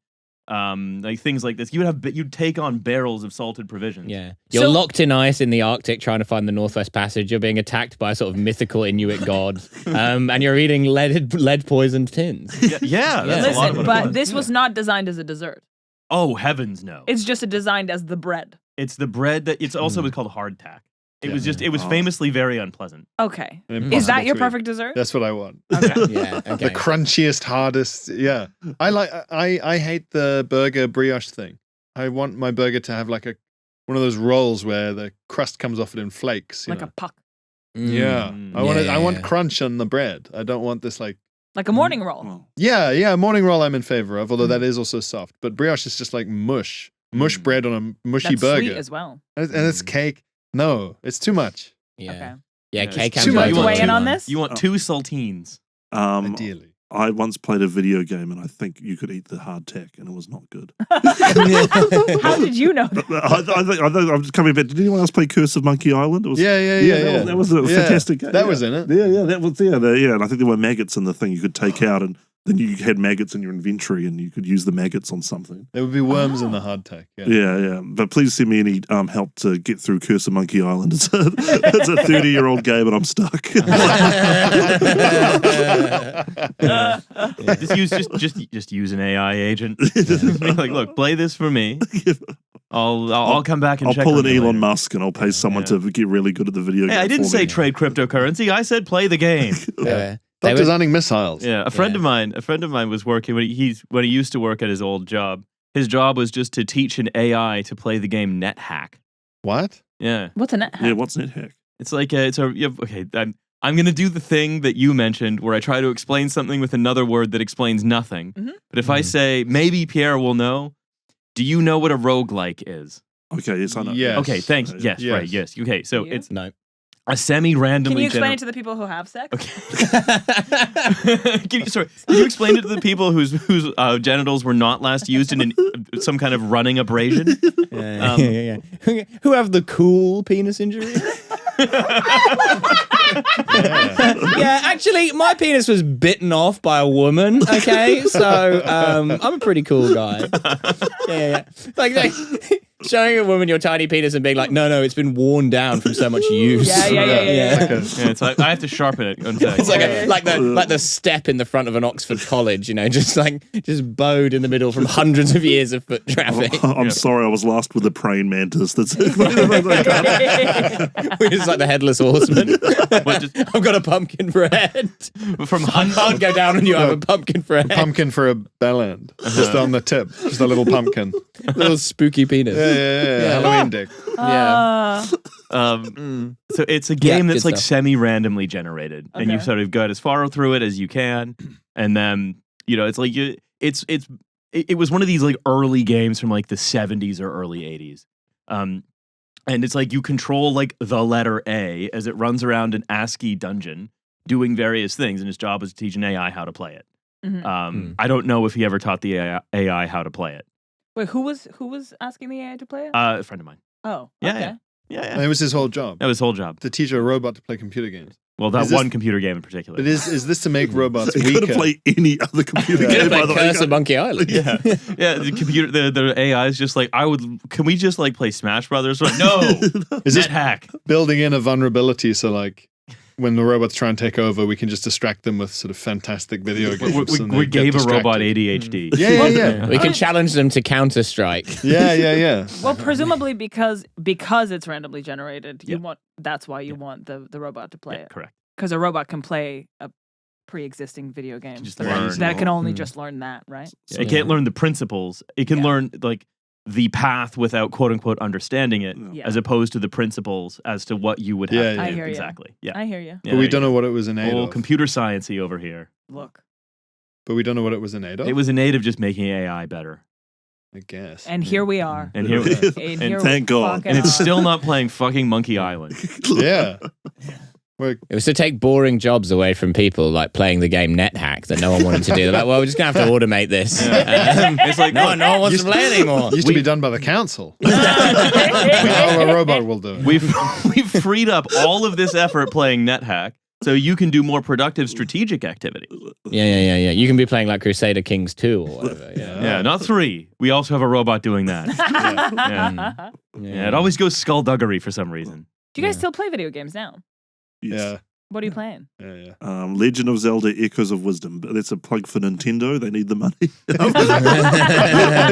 Like things like this. You'd take on barrels of salted provisions. Yeah. You're So- locked in ice in the Arctic trying to find the Northwest Passage. You're being attacked by a sort of mythical Inuit god. And you're eating lead poisoned tins. Yeah, that's a lot of Listen, what it but was. this was not designed as a dessert. Oh heavens, no! It's just designed as the bread. It's the bread that it's also was called hardtack. It was just it was Oh. famously very unpleasant. Okay. And Is Is impossible that your to eat. perfect dessert? That's what I want. Okay. Yeah. Okay. The crunchiest, hardest. Yeah. I hate the burger brioche thing. I want my burger to have like one of those rolls where the crust comes off it in flakes. You Like know? a puck. Yeah. Mm. I want Yeah. crunch on the bread. I don't want this like Like a morning roll. Well, yeah, morning roll I'm in favor of, although that is also soft. But brioche is just like mush Mm. bread on a mushy That's burger. sweet as well. And it's cake. No, it's too much. Yeah. Okay. Yeah, Yeah, cake it's and too much. bread. You want Weigh in two- on this? You want 2 saltines. Ideally. I once played a video game and I think you could eat the hardtack and it was not good. How did you know that? I'm just coming back. Did anyone else play Curse of Monkey Island? It was, Yeah. That was a Yeah, fantastic game. that yeah. was in it. Yeah, that was yeah. And I think there were maggots in the thing you could take out, and then you had maggots in your inventory, and you could use the maggots on something. There would be worms in the hardtack. Yeah. Yeah. But please send me any help to get through Curse of Monkey Island. It's a 30-year-old game, and I'm stuck. Just use an AI agent. Like, look, play this for me. I'll come back and I'll check pull on an you Elon later. Musk, and I'll pay someone Yeah. to get really good at the video game. Hey, I didn't for say me. trade cryptocurrency. I said play the game. They Stop were- designing missiles. Yeah, a friend of mine was working when he used to work at his old job. His job was just to teach an AI to play the game NetHack. What? Yeah, What's a net? Yeah, what's NetHack? it's like okay. I'm gonna do the thing that you mentioned where I try to explain something with another word that explains nothing. Mhm. But if I say maybe Pierre will know, do you know what a roguelike is? Okay, yes, I know. Yes. Okay, thanks. Yes, Yes. right. Yes. Okay, so You? it's No. a semi-randomly. Can you explain it to the people who have sex? Okay. Can you explain it to the people whose genitals were not last used in some kind of running abrasion? Yeah. Who have the cool penis injury? Yeah, actually, my penis was bitten off by a woman. Okay, so I'm a pretty cool guy. Yeah. Like showing a woman your tiny penis and being like, no, it's been worn down from so much use. Yeah. Yeah, it's like I have to sharpen it. It's like the step in the front of an Oxford college, just bowed in the middle from hundreds of years of foot traffic. I'm sorry, I was lost with the praying mantis. That's We're just like the headless horseman. I've got a pumpkin for a head. I can't go down and you have a pumpkin for a head. Pumpkin for a bell end, just on the tip, just a little pumpkin. Little spooky penis. Yeah. Halloween dick. Yeah. So it's a game that's good like stuff. semi-randomly generated, and you Okay. sort of go as far through it as you can, and then it's like it was one of these like early games from like the 70s or early 80s, and it's like you control like the letter A as it runs around an ASCII dungeon doing various things, and his job is to teach an AI how to play it. I don't know if he ever taught the AI how to play it. Wait, who was asking the AI to play it? A friend of mine. Oh, Yeah, okay. Yeah. And it was his whole job That was his whole job. to teach a robot to play computer games. Well, that Is this- one computer game in particular. But is this to make robots you weaker? could play any other computer Yeah. game. Could By have the played way. Curse of Monkey Island. Yeah, the computer, the AI is just like, can we just like play Smash Brothers? We're like, no, Is this hack. building in a vulnerability so like when the robots try and take over, we can just distract them with sort of fantastic video games. and We they get gave a robot distracted. ADHD. Yeah. We can challenge them to Counter-Strike. Yeah. Well, presumably because it's randomly generated, that's why you want the robot to play Yeah, it. correct. Because a robot can play a pre-existing video game Just that learn. that can only just learn that, right? It can't learn the principles. It can learn like the path without quote unquote understanding it, Yeah. as opposed to the principles as to what you would have Yeah, to yeah. I do. hear ya. Exactly. Yeah. I hear you. Yeah, But we there don't you know what it was in go. aid Whole of. computer sciencey over here. Look, But we don't know what it was in aid of. It was innate of just making AI better. I guess. and here we are. And here, And here we thank God. fucking and it's are. still not playing fucking Monkey Island. Yeah. We're, It was to take boring jobs away from people, like playing the game NetHack that no one wanted to do. They're like, well, we're just going to have to automate this. It's like no one wants to play anymore. used to be done by the council. Now a robot will do it. we've freed up all of this effort playing NetHack, so you can do more productive strategic activity. Yeah. You can be playing like Crusader Kings 2 or whatever. Yeah, not 3. We also have a robot doing that. Yeah, it always goes skullduggery for some reason. Do you guys still play video games now? Yeah. What are you playing? Yeah. Legend of Zelda Echoes of Wisdom. But that's a plug for Nintendo. They need the money.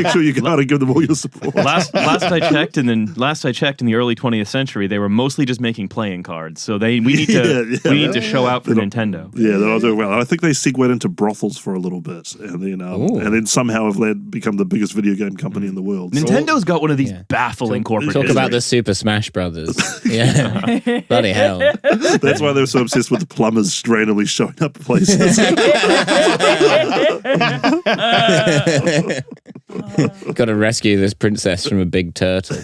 Make sure you gotta give them all your support. Last I checked in the early 20th century, they were mostly just making playing cards. So we need to show out for Nintendo. Yeah, they're not doing well. I think they segued into brothels for a little bit, and then somehow have become the biggest video game company in the world. So- Nintendo's got one of these baffling corporate Talk about histories. the Super Smash Brothers. Yeah. Bloody hell. That's why they're so obsessed with the plumbers randomly showing up places. Got to rescue this princess from a big turtle.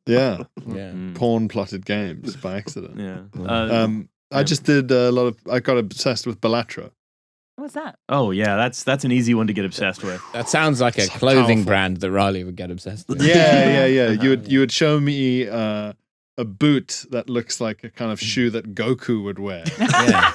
Yeah. Yeah. Porn plotted games by accident. Yeah. I just did a lot of. I got obsessed with Bellatra. What's that? Oh yeah, that's an easy one to get obsessed with. That sounds like a So clothing powerful. brand that Riley would get obsessed with. Yeah. You would show me a boot that looks like a kind of shoe that Goku would wear, Yeah.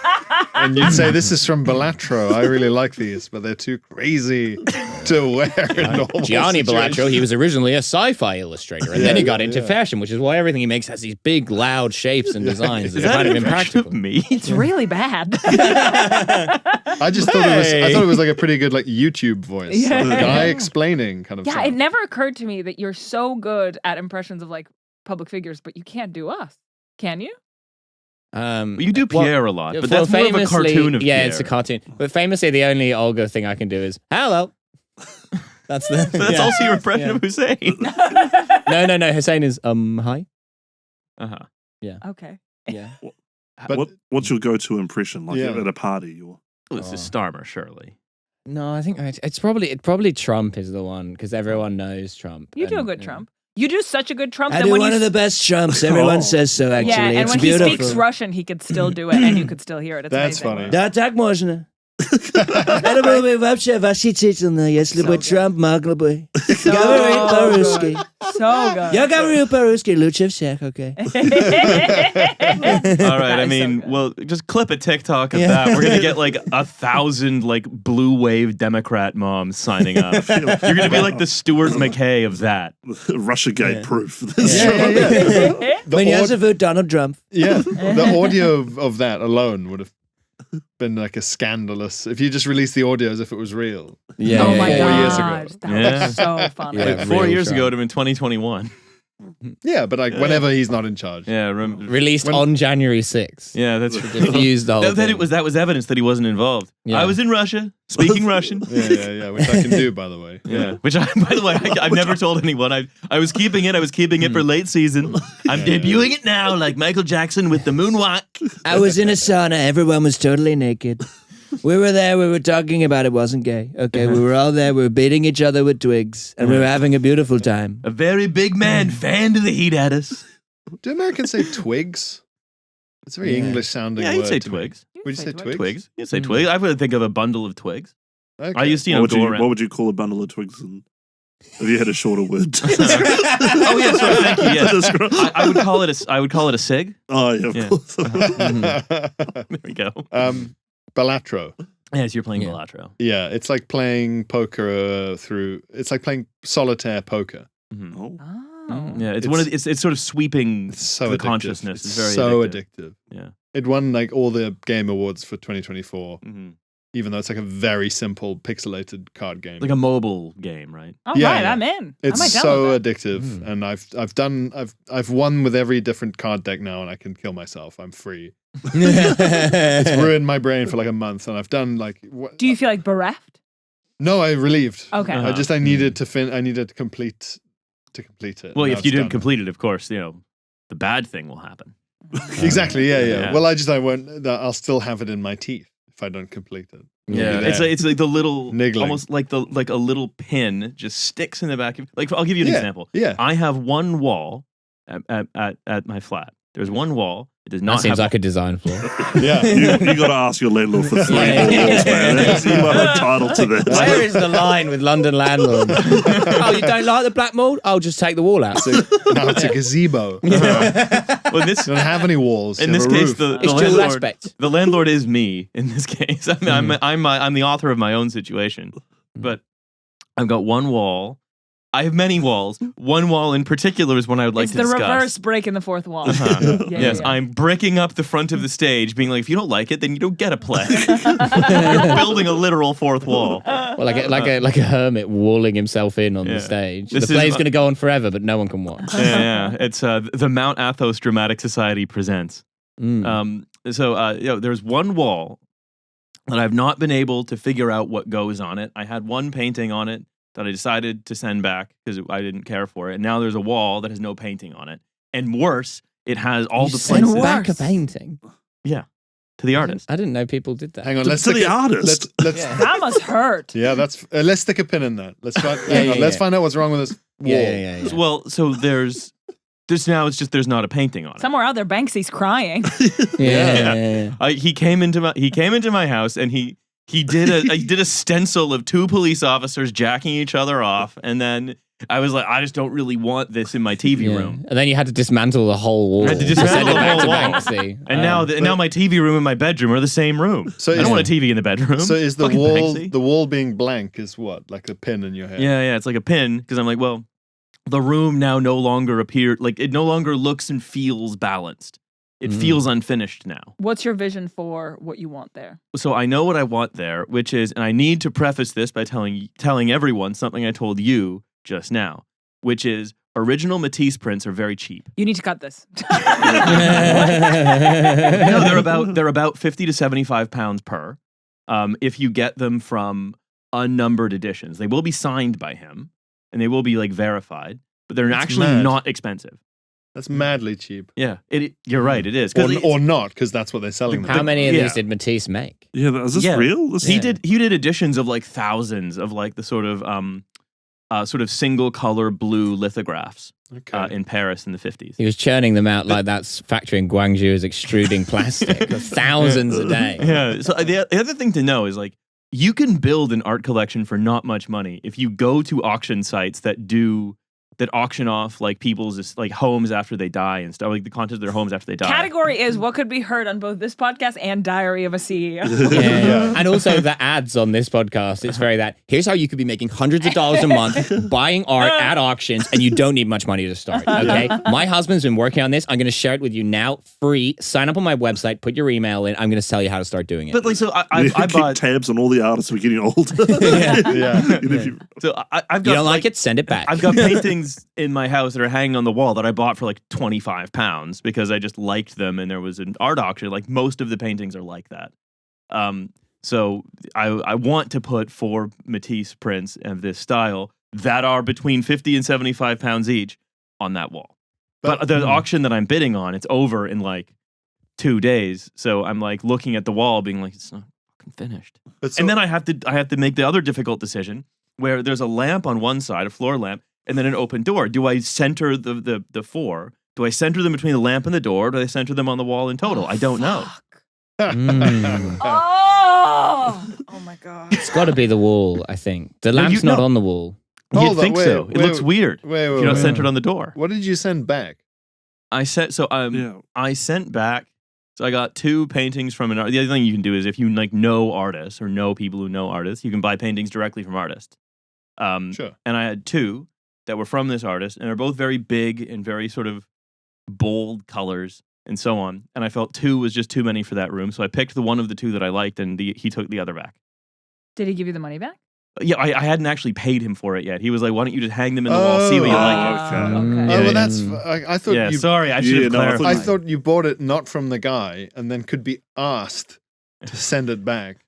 and you'd say, "This is from Bellatro. I really like these, but they're too crazy to wear in normal Gianni situations." Bellaccio, he was originally a sci-fi illustrator, and then he got into fashion, which is why everything he makes has these big, loud shapes and designs that Is are that kind of an impression impractical. of me? It's really bad. I just thought I thought it was like a pretty good like YouTube voice, Yeah. like a guy explaining kind of. Yeah, it sound. never occurred to me that you're so good at impressions of like public figures, but you can't do us. Can you? You do Pierre a lot, but well, that's more of a cartoon of yeah, Pierre. it's a cartoon. But famously, the only Olga thing I can do is hello. That's the. That's yeah. also your impression Yeah. of Hussein. No. Hussein is hi. Okay. Yeah. But- what's your go-to impression, like Yeah. at a party? Or Well, this is Starmer, surely. No, I think it's probably Trump is the one because everyone knows Trump. You do a good Trump. You do such a good Trump I that do when one you of the best Trumps. Everyone says so. Actually, yeah, and it's when beautiful. he speaks Russian, he could still do it, and you could still hear it. It's That's amazing. funny. Да, так можно. Alebo вообще восхитительно, если бы Трамп мог бы говорить по-русски. So good. Я говорю по-русски лучше всех, окей? All right, I That is so mean, good. well, just clip a TikTok of Yeah. that. We're gonna get like 1,000 like blue wave Democrat moms signing up. You're gonna be like the Stuart McKay of that. Russiagate proof. Men jag så vote Donald Trump. Yeah, the audio of that alone would have been like a scandalous. If you just released the audio as if it was real. Yeah. Oh my 4 years ago. gosh, that Yeah. was so funny. Yeah. Like 4 real years ago, Trump. it would have been 2021. Yeah, but like whenever he's not in charge. Yeah, Released on January 6th. yeah, that's Diffused the whole that thing. was evidence that he wasn't involved. Yeah. I was in Russia, speaking Russian. Yeah, which I can do, by the way. Yeah, which I, by the way, I've never told anyone. I was keeping it. I was keeping it for late season. I'm debuting it now, like Michael Jackson with the moonwalk. I was in a sauna, everyone was totally naked. We were there, we were talking about it wasn't gay. Okay, we were all there, we were beating each other with twigs, and we were having a beautiful time. A very big man fanned the heat at us. Do Americans say twigs? It's a very Yeah. English sounding Yeah, word. you'd say to me. twigs. Would you say twigs? Twigs. You'd say twigs. I would think of a bundle of twigs. Okay. I used to, What go around. would you call a bundle of twigs? And have you had a shorter word? Oh yeah, sorry, thank you. Yes. I would call it a sig. Oh yeah, of Yeah. course. There we go. Balatro. Yes, you're playing Yeah. Balatro. Yeah, it's like playing poker it's like playing solitaire poker. Mhm. Oh. Oh. Yeah, it's one of the, it's sort of sweeping It's so the addictive. consciousness. It's very so addictive. addictive. Yeah. It won like all the game awards for 2024, Mhm. even though it's like a very simple pixelated card game. Like a mobile game, right? All Yeah, right, yeah. I'm in. It's I might so download that. addictive, Mm. and I've won with every different card deck now, and I can kill myself. I'm free. It's it's ruined my brain for like a month, and I've done like. Do you feel like bereft? No, I relieved. Okay. Uh-huh. I needed to I needed to complete it. Well, and if now you it's didn't done. complete it, of course, the bad thing will happen. Exactly. Yeah. Yeah. Well, I won't. I'll still have it in my teeth if I don't complete it. Yeah, It'll be there. it's like the little, Niggling. almost like a little pin just sticks in the back of. Like I'll give you an Yeah. example. Yeah. I have one wall at my flat. There's one wall. It does not That seems have like a design flaw. Yeah. You got to ask your landlord for 3 Yeah. walls, man. You are entitled to that. Where is the line with London landlords? Oh, you don't like the black mold? I'll just take the wall out. Now it's a gazebo. Well, this You don't have any walls. in you this have a case, roof. the It's dual landlord. aspect. The landlord is me in this case. I mean, I'm the author of my own situation, but I've got one wall. I have many walls. One wall in particular is one I would like It's to the discuss. reverse break in the fourth wall. Uh-huh. Yeah, Yes, yeah. I'm bricking up the front of the stage, being like, if you don't like it, then you don't get a play. You're building a literal fourth wall. Well, like a hermit walling himself in on Yeah. the stage. This The is- play's going to go on forever, but no one can watch. Yeah. It's the Mount Athos Dramatic Society presents. Mm. There's one wall that I've not been able to figure out what goes on it. I had one painting on it that I decided to send back because I didn't care for it. And now there's a wall that has no painting on it. And worse, it has all You the sent places back a Worse. painting. to the artist. I didn't know people did that. Hang on. To Let's the stick a- artist. Let's. That must hurt. Yeah, that's. Let's stick a pin in that. Let's find. Yeah, hang on, yeah, let's yeah. find out what's wrong with this wall. Yeah. Well, so there's now it's just there's not a painting on it. Somewhere out there, Banksy's crying. Yeah. He came into my house and he did a stencil of two police officers jacking each other off, and then I was like, I just don't really want this in my TV Yeah. room. And then you had to dismantle the whole wall. I had to dismantle send it the back whole to wall. Banksy. And now my TV room and my bedroom are the same room. So I is- don't want a TV in the bedroom. So is the Fucking wall Banksy. the wall being blank is what, like a pin in your head? Yeah, it's like a pin because I'm like, well, the room now no longer it no longer looks and feels balanced. It feels unfinished now. What's your vision for what you want there? So I know what I want there, which is, and I need to preface this by telling everyone something I told you just now, which is original Matisse prints are very cheap. You need to cut this. No, they're about 50 to 75 pounds per. If you get them from unnumbered editions, they will be signed by him and they will be like verified, but they're That's actually mad. not expensive. That's madly cheap. Yeah, you're right. It is 'Cause Or not, because that's what they're selling them. How many of Yeah. these did Matisse make? Yeah, is this Yeah. real? This he Yeah. did editions of like thousands of like the sort of sort of single color blue lithographs Okay. in Paris in the 50s. He was churning them out like that factory in Guangzhou is extruding plastic, thousands a day. Yeah. So the other thing to know is like you can build an art collection for not much money if you go to auction sites that auction off like people's like homes after they die and stuff, like the contents of their homes after they die. Category is what could be heard on both this podcast and Diary of a CEO. Yeah. And also the ads on this podcast, it's very that, here's how you could be making hundreds of dollars a month buying art at auctions and you don't need much money to start, okay? My husband's been working on this. I'm going to share it with you now, free. Sign up on my website, put your email in. I'm going to tell you how to start doing it. But like, so I keep bought tabs on all the artists. We're getting older. So I've got you don't like it? Send it back. I've got paintings in my house that are hanging on the wall that I bought for like £25 because I just liked them and there was an art auction. Like most of the paintings are like that. So I want to put 4 Matisse prints of this style that are between 50 and 75 pounds each on that wall. But the auction that I'm bidding on, it's over in like 2 days. So I'm like looking at the wall being like, it's not fucking finished. And then I have to make the other difficult decision where there's a lamp on one side, a floor lamp, and then an open door. Do I center the 4? Do I center them between the lamp and the door? Or do I center them on the wall in total? I don't know. Oh my God. It's got to be the wall, I think. The lamp's not on the wall. You'd Hold on, think so. It looks weird. Wait, if you're not centered on the door. What did you send back? I sent back. So I got 2 paintings from an artist. The other thing you can do is if you like know artists or know people who know artists, you can buy paintings directly from artists. Sure. And I had 2 that were from this artist, and they're both very big and very sort of bold colors and so on. And I felt 2 was just too many for that room, so I picked the one of the 2 that I liked, and he took the other back. Did he give you the money back? Yeah, I hadn't actually paid him for it yet. He was like, "Why don't you just hang them in the wall, see what you like?" Okay. Oh, well, that's. I thought Yeah, you. sorry, I should have clarified. I thought you bought it not from the guy, and then could be asked to send it back.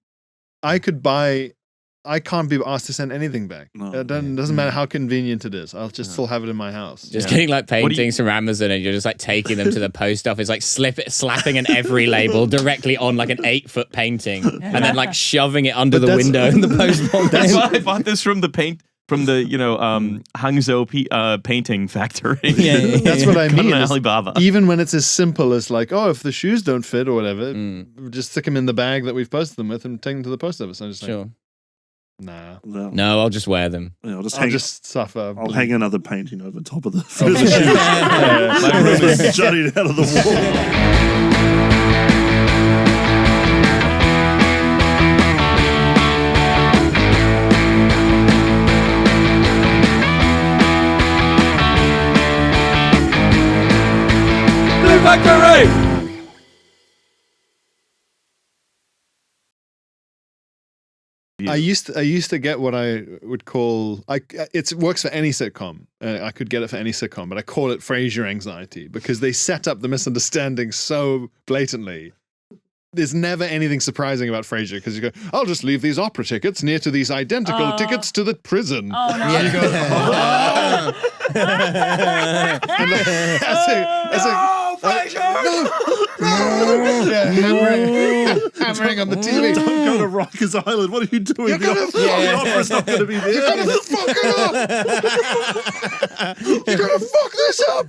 I can't be asked to send anything back. No. It doesn't matter how convenient it is. I'll just still have it in my house. Just getting like paintings from Amazon and you're just like taking them to the post office, like slapping an every label directly on like an 8-foot painting and then like shoving it under the window in the post office. That's why I bought this from the Hangzhou painting factory. That's what I Got mean. on Alibaba. Even when it's as simple as like, oh, if the shoes don't fit or whatever, just stick them in the bag that we've posted them with and take them to the post office. I'm just like, nah. No, I'll just wear them. Yeah, I'll just suffer. I'll hang another painting over top of the Oh, shoes. My room is jutting out of the wall. Factory! I used to get what I would call it works for any sitcom. I could get it for any sitcom, but I call it Frasier anxiety because they set up the misunderstanding so blatantly. There's never anything surprising about Frasier because you go, I'll just leave these opera tickets near to these identical tickets to the prison. Oh, no. And you go, hammering on the TV. Don't go to Rikers Island. What are you doing? The opera's not going to be there. You're gonna fuck it up. You're gonna fuck this up.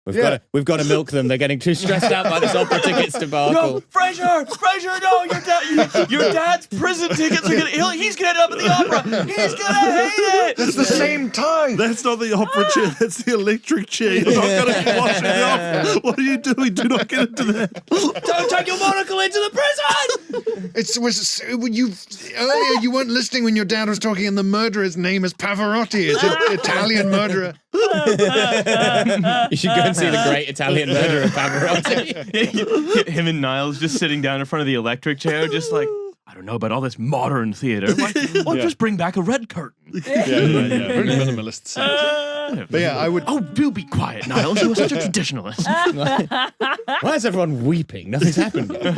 We've got to milk them. They're getting too stressed out by this opera tickets debacle. No, Frasier, no, your dad's prison tickets are he's gonna end up at the opera. He's gonna hate it. It's the same time. That's not the opera chair. That's the electric chair. You're not going to be watching the opera. What are you doing? Do not get into that. Don't take your monocle into the prison. Earlier you weren't listening when your dad was talking, and the murderer's name is Pavarotti. It's an Italian murderer. You should go and see the great Italian murderer Pavarotti. Him and Niles just sitting down in front of the electric chair, just like, I don't know about all this modern theater. Like, well, just bring back a red curtain. Very minimalist sense. But yeah, I would. Oh, do be quiet, Niles. You are such a traditionalist. Why is everyone weeping? Nothing's happened yet.